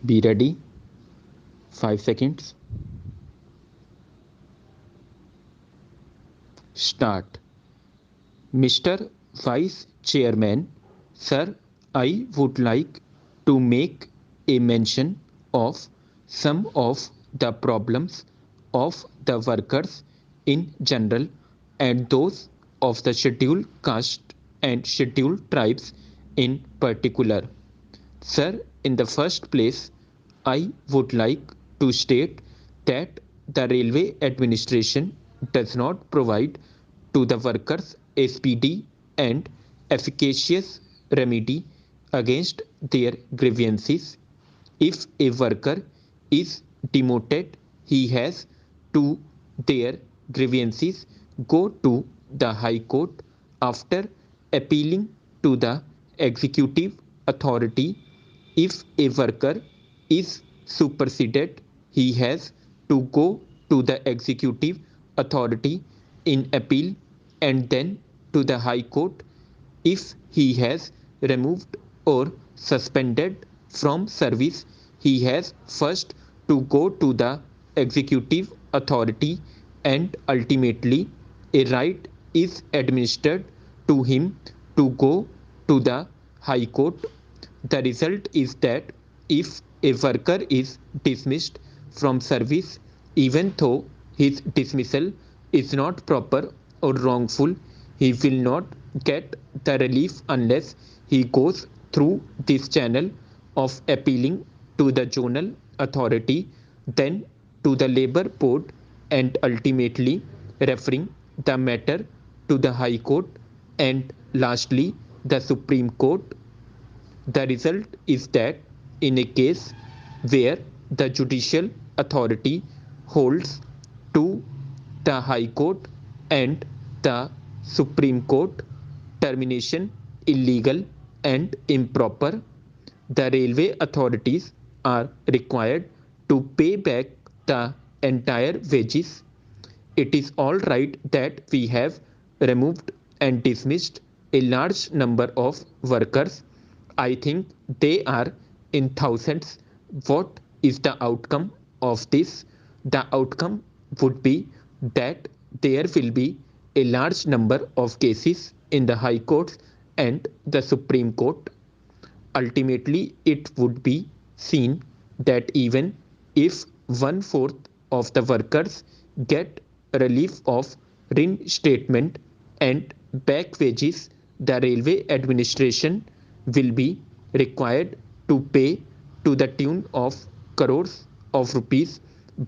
Be ready. 5 seconds. Start. Mr. Vice Chairman, sir, I would like to make a mention of some of the problems of the workers in general and those of the scheduled caste and scheduled tribes in particular. Sir, in the first place, I would like to state that the railway administration does not provide to the workers a speedy and efficacious remedy against their grievances. If a worker is demoted, he has to their grievances go to the High Court after appealing to the executive authority. If a worker is superseded, he has to go to the executive authority in appeal and then to the High Court. If he has removed or suspended from service, he has first to go to the executive authority and ultimately a right is administered to him to go to the High Court. The result is that if a worker is dismissed from service, even though his dismissal is not proper or wrongful, he will not get the relief unless he goes through this channel of appealing to the zonal authority, then to the labor board, and ultimately referring the matter to the High Court and lastly the Supreme Court. The result is that in a case where the judicial authority holds to the High Court and the Supreme Court termination illegal and improper, the railway authorities are required to pay back the entire wages. It is all right that we have removed and dismissed a large number of workers. I think they are in thousands. What is the outcome of this? The outcome would be that there will be a large number of cases in the High Courts and the Supreme Court. Ultimately, it would be seen that even if one-fourth of the workers get relief of reinstatement and back wages, the railway administration will be required to pay to the tune of crores of rupees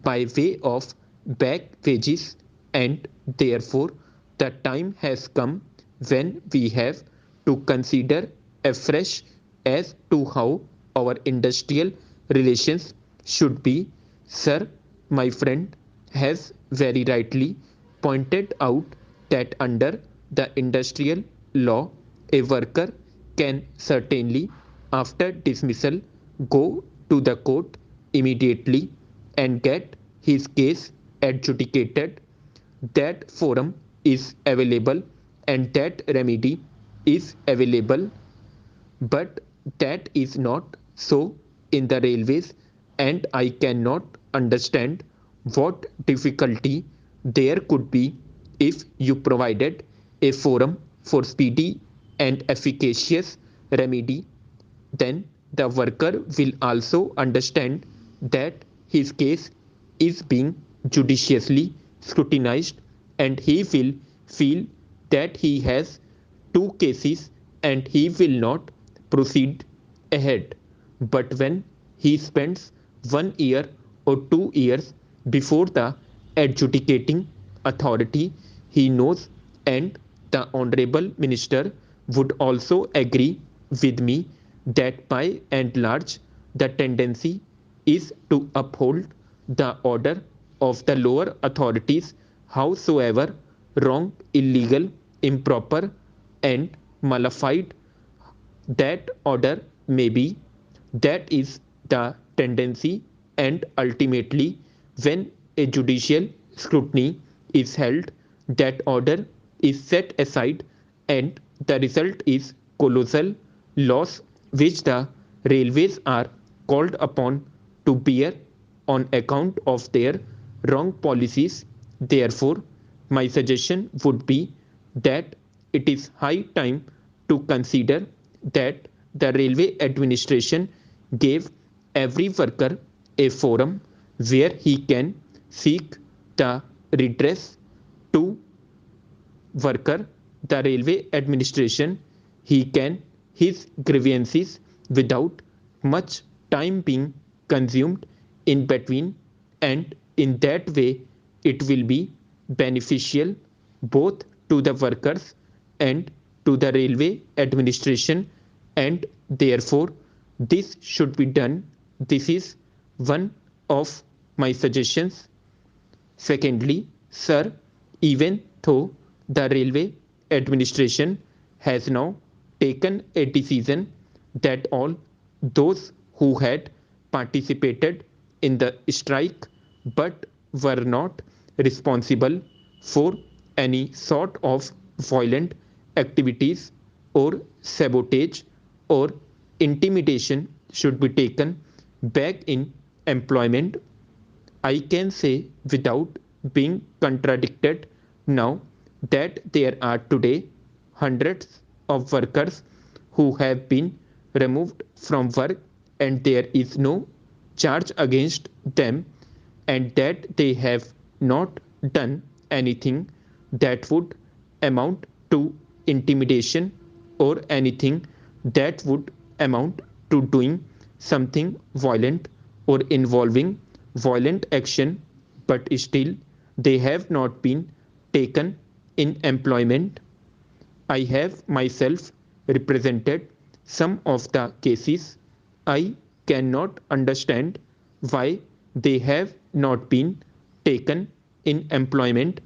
by way of back wages, and therefore the time has come when we have to consider afresh as to how our industrial relations should be. Sir, my friend has very rightly pointed out that under the industrial law, a worker can certainly, after dismissal, go to the court immediately and get his case adjudicated. That forum is available and that remedy is available, but that is not so in the railways, and I cannot understand what difficulty there could be if you provided a forum for speedy and efficacious remedy. Then the worker will also understand that his case is being judiciously scrutinized and he will feel that he has two cases and he will not proceed ahead. But when he spends 1 year or 2 years before the adjudicating authority, he knows, and the Honorable Minister would also agree with me that by and large the tendency is to uphold the order of the lower authorities, howsoever wrong, illegal, improper, and malified that order may be. That is the tendency, and ultimately, when a judicial scrutiny is held, that order is set aside, and the result is colossal loss which the railways are called upon to bear on account of their wrong policies. Therefore, my suggestion would be that it is high time to consider that the railway administration gave every worker a forum where he can seek the redress to worker, the railway administration, he can his grievances without much time being consumed in between, and in that way it will be beneficial both to the workers and to the railway administration, and therefore this should be done. This is one of my suggestions. Secondly, sir, even though the railway administration has now taken a decision that all those who had participated in the strike but were not responsible for any sort of violent activities or sabotage or intimidation should be taken back in employment, I can say without being contradicted now that there are today hundreds of workers who have been removed from work and there is no charge against them, and that they have not done anything that would amount to intimidation or anything that would amount to doing something violent or involving violent action, but still they have not been taken in employment. I have myself represented some of the cases. I cannot understand why they have not been taken in employment,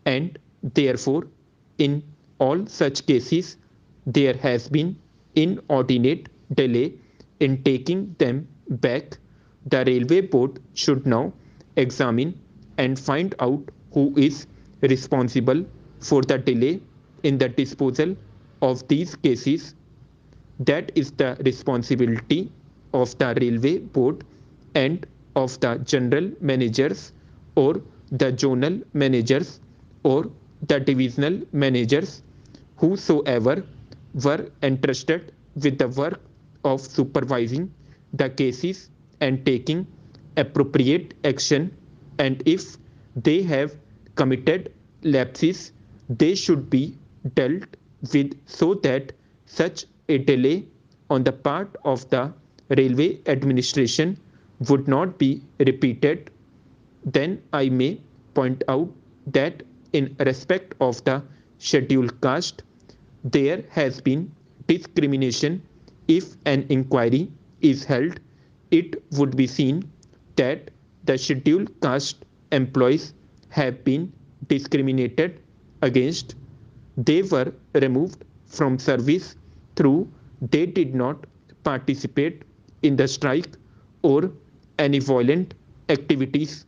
and therefore, in all such cases, there has been inordinate delay in taking them back. The railway board should now examine and find out who is responsible for the delay in the disposal of these cases. That is the responsibility of the railway board and of the general managers or the zonal managers or the divisional managers, whosoever were entrusted with the work of supervising the cases and taking appropriate action, and if they have committed lapses, they should be dealt with so that such a delay on the part of the railway administration would not be repeated. Then I may point out that in respect of the scheduled caste, there has been discrimination. If an inquiry is held, it would be seen that the scheduled caste employees have been discriminated against. They were removed from service through they did not participate in the strike or any violent activities.